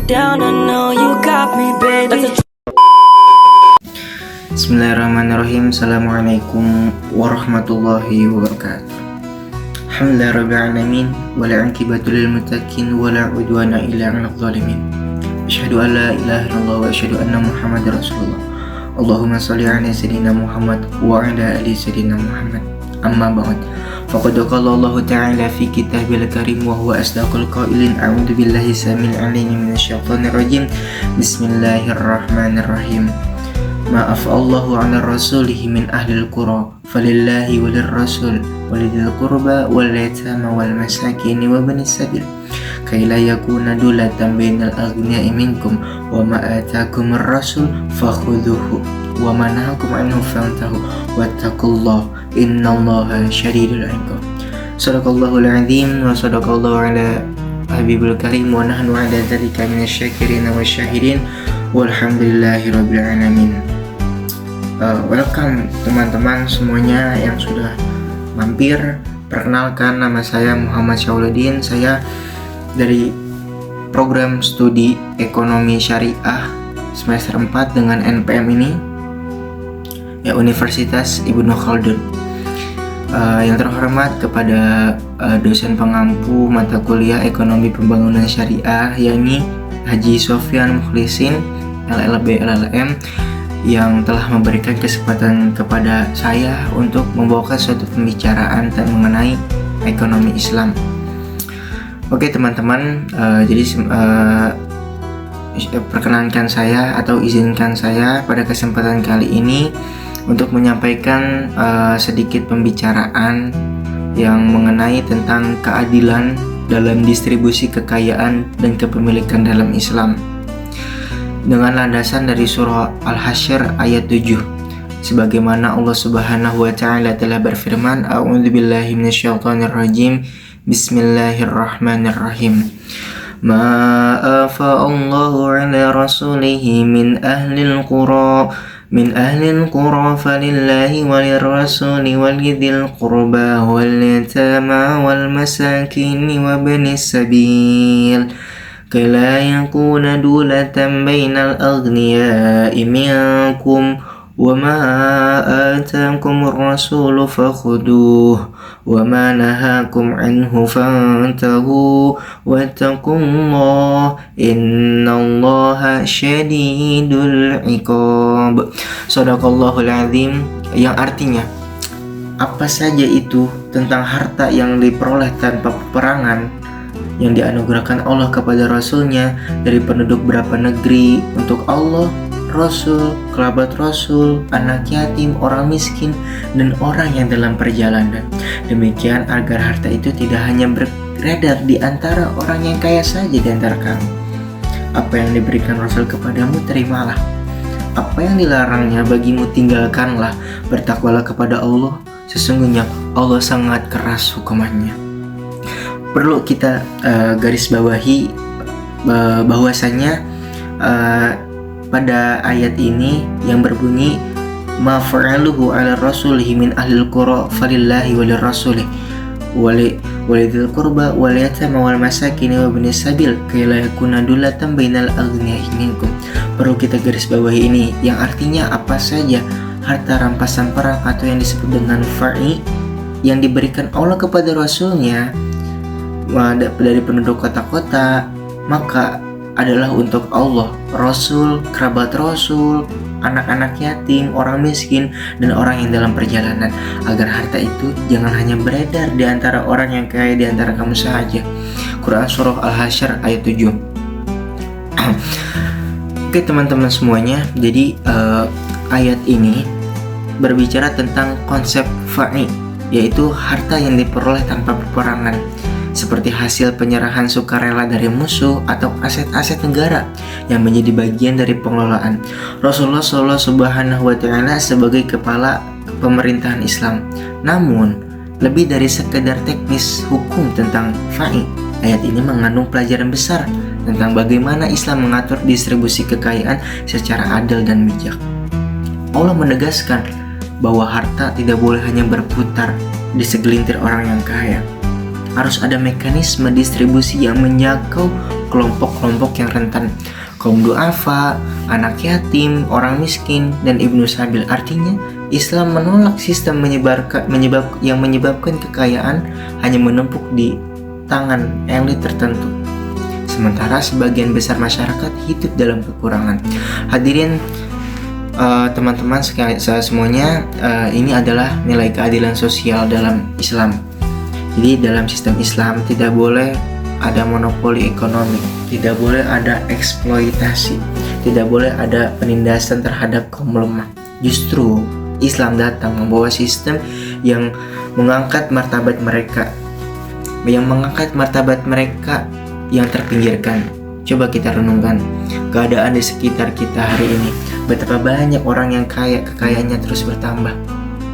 down, I know you got me, baby. Bismillahirrahmanirrahim. Assalamualaikum warahmatullahi wabarakatuh. Alhamdulillah rabbil alamin wal 'aqibatu lil muttaqin wala 'udwana illa 'alal zalimin. Asyhadu an la ilaha illallah wa asyhadu anna Muhammadar Rasulullah. Allahumma shalli 'ala sayyidina Muhammad wa 'ala ali sayyidina Muhammad. Amma ba'd. Faqad qala Allah ta'ala fi kitabil karim wa huwa asdaqul qailin. A'udzu billahi samil 'alim minasyaitonir rajim. Bismillahirrahmanirrahim. Ma'af Allahu 'ala rasulihi min ahlil qura falillahi walir rasul walidil qurba wal yatama wal masakin wa banis sabil kay la yakuna dulatan bainal aghniya'i minkum wa ma ataakumur rasul fakhudhuhu wa ma nahakum anhu fantahu wattaqullaha innallaha syadidul 'iqab. Shadaqallahul 'azim wa shadaqallahu 'ala habibul karim wa nahnu 'ala dzalika minasyakirin wasyahidin walhamdulillahi rabbil alamin. Welcome teman-teman semuanya yang sudah mampir. Perkenalkan, nama saya Muhammad Syauluddin. Saya dari program studi Ekonomi Syariah semester 4 dengan NPM ini ya, Universitas Ibnu Khaldun. Yang terhormat kepada dosen pengampu mata kuliah Ekonomi Pembangunan Syariah, yakni Haji Sofyan Mukhlisin LLB LLM, yang telah memberikan kesempatan kepada saya untuk membawakan suatu pembicaraan mengenai ekonomi Islam. Oke teman-teman, jadi perkenankan saya atau izinkan saya pada kesempatan kali ini untuk menyampaikan sedikit pembicaraan yang mengenai tentang keadilan dalam distribusi kekayaan dan kepemilikan dalam Islam, dengan landasan dari surah Al-Hasyr ayat 7, sebagaimana Allah Subhanahu wa taala telah berfirman, a'udzubillahi minasyaitonir rajim, bismillahirrahmanirrahim. Ma afa'allahu 'ala rasulihi min ahlil qura falillahi walir rasuli walidil qurba wal yatama wal masakin wa banis sabil kay la yakuna dulatan bainal aghniya'i minkum wa ma ataakumur rasulu fakhuduhu wa ma nahakum anhu fantahu wattaqullaha innallaha syadidul 'iqab. Shadaqallahul 'azim, yang artinya apa saja itu tentang harta yang diperoleh tanpa peperangan yang dianugerahkan Allah kepada Rasulnya dari penduduk berapa negeri untuk Allah, Rasul, kerabat Rasul, anak yatim, orang miskin, dan orang yang dalam perjalanan. Demikian agar harta itu tidak hanya beredar di antara orang yang kaya saja di antara kamu. Apa yang diberikan Rasul kepadamu, terimalah. Apa yang dilarangnya bagimu, tinggalkanlah. Bertakwalah kepada Allah, sesungguhnya Allah sangat keras hukumannya. Perlu kita garis bawahi bahwasanya pada ayat ini yang berbunyi ma fa'aluhu 'ala rasulihi min ahlil qura falillahi walir rasuli walidil qurba wal yatama wal masakin wa banis sabil kay la yakuna dulatan bainal aghniya'i minkum. Perlu kita garis bawahi ini, yang artinya apa saja harta rampasan perang atau yang disebut dengan fa'i yang diberikan Allah kepada Rasulnya dari penduduk kota-kota, maka adalah untuk Allah, Rasul, kerabat Rasul, anak-anak yatim, orang miskin, dan orang yang dalam perjalanan, agar harta itu jangan hanya beredar di antara orang yang kaya di antara kamu saja. Quran surah Al-Hasyr ayat 7. Oke teman-teman semuanya, jadi ayat ini berbicara tentang konsep fa'i, yaitu harta yang diperoleh tanpa peperangan, seperti hasil penyerahan sukarela dari musuh atau aset-aset negara yang menjadi bagian dari pengelolaan Rasulullah Subhanahu wa taala sebagai kepala pemerintahan Islam. Namun, lebih dari sekedar teknis hukum tentang fa'i, ayat ini mengandung pelajaran besar tentang bagaimana Islam mengatur distribusi kekayaan secara adil dan bijak. Allah menegaskan bahwa harta tidak boleh hanya berputar di segelintir orang yang kaya. Harus ada mekanisme distribusi yang menjangkau kelompok-kelompok yang rentan, kaum duafa, anak yatim, orang miskin, dan ibnu sabil. Artinya Islam menolak sistem yang menyebabkan kekayaan hanya menumpuk di tangan elit tertentu, sementara sebagian besar masyarakat hidup dalam kekurangan. Hadirin teman-teman semuanya, ini adalah nilai keadilan sosial dalam Islam. Jadi dalam sistem Islam tidak boleh ada monopoli ekonomi, tidak boleh ada eksploitasi, tidak boleh ada penindasan terhadap kaum lemah. Justru Islam datang membawa sistem yang mengangkat martabat mereka, yang terpinggirkan. Coba kita renungkan keadaan di sekitar kita hari ini. Betapa banyak orang yang kaya, kekayaannya terus bertambah.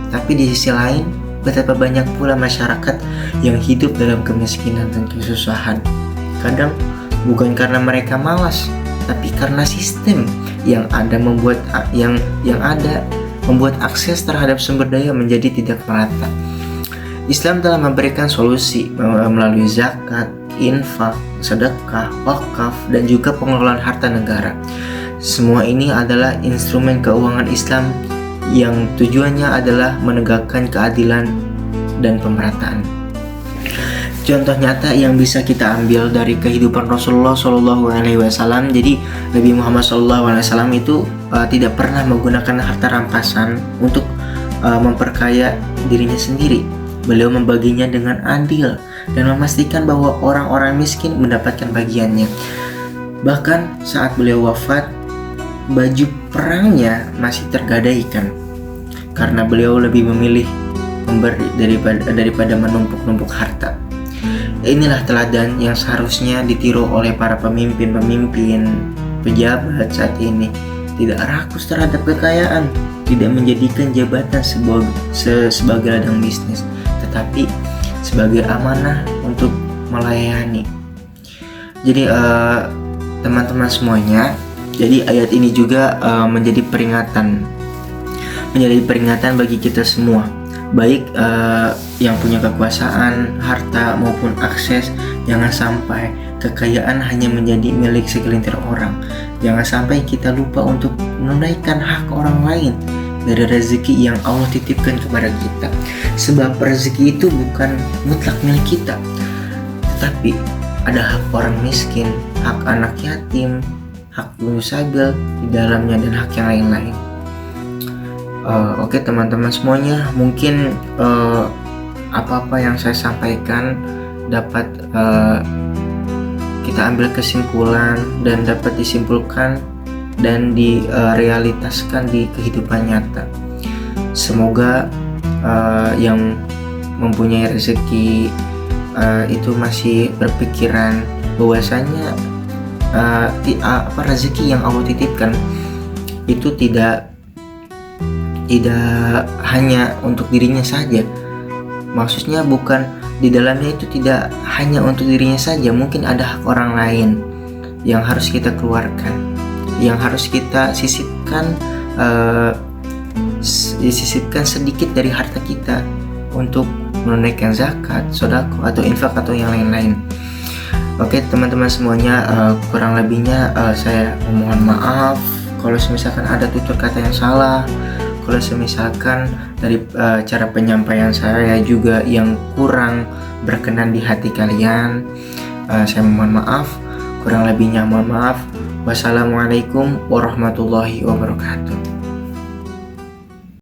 Tapi di sisi lain, betapa banyak pula masyarakat yang hidup dalam kemiskinan dan kesusahan. Kadang bukan karena mereka malas, tapi karena sistem yang ada membuat akses terhadap sumber daya menjadi tidak merata. Islam telah memberikan solusi melalui zakat, infak, sedekah, wakaf, dan juga pengelolaan harta negara. Semua ini adalah instrumen keuangan Islam yang tujuannya adalah menegakkan keadilan dan pemerataan. Contoh nyata yang bisa kita ambil dari kehidupan Rasulullah SAW. Jadi Nabi Muhammad SAW itu tidak pernah menggunakan harta rampasan untuk memperkaya dirinya sendiri. Beliau membaginya dengan adil dan memastikan bahwa orang-orang miskin mendapatkan bagiannya. Bahkan saat beliau wafat, baju perangnya masih tergadaikan karena beliau lebih memilih memberi daripada menumpuk-numpuk harta. Inilah teladan yang seharusnya ditiru oleh para pemimpin pejabat saat ini. Tidak rakus terhadap kekayaan, tidak menjadikan jabatan sebagai ladang bisnis, tetapi sebagai amanah untuk melayani. Jadi teman-teman semuanya, jadi ayat ini juga menjadi peringatan bagi kita semua, baik yang punya kekuasaan, harta maupun akses. Jangan sampai kekayaan hanya menjadi milik segelintir orang. Jangan sampai kita lupa untuk menunaikan hak orang lain dari rezeki yang Allah titipkan kepada kita. Sebab rezeki itu bukan mutlak milik kita, tetapi ada hak orang miskin, hak anak yatim, hak ibnu sabil di dalamnya, dan hak yang lain-lain. Oke teman-teman semuanya, mungkin apa-apa yang saya sampaikan dapat kita ambil kesimpulan dan dapat disimpulkan dan direalitaskan di kehidupan nyata. Semoga yang mempunyai rezeki itu masih berpikiran bahwasanya rezeki yang Allah titipkan itu tidak hanya untuk dirinya saja. Maksudnya bukan di dalamnya itu tidak hanya untuk dirinya saja, mungkin ada hak orang lain yang harus kita keluarkan, yang harus kita sisipkan sedikit dari harta kita untuk menunaikan zakat, sedekah, atau infak atau yang lain-lain. Oke teman-teman semuanya, kurang lebihnya saya memohon maaf kalau misalkan ada tutur kata yang salah, kalau misalkan dari cara penyampaian saya juga yang kurang berkenan di hati kalian, saya mohon maaf. Kurang lebihnya mohon maaf. Wassalamualaikum warahmatullahi wabarakatuh.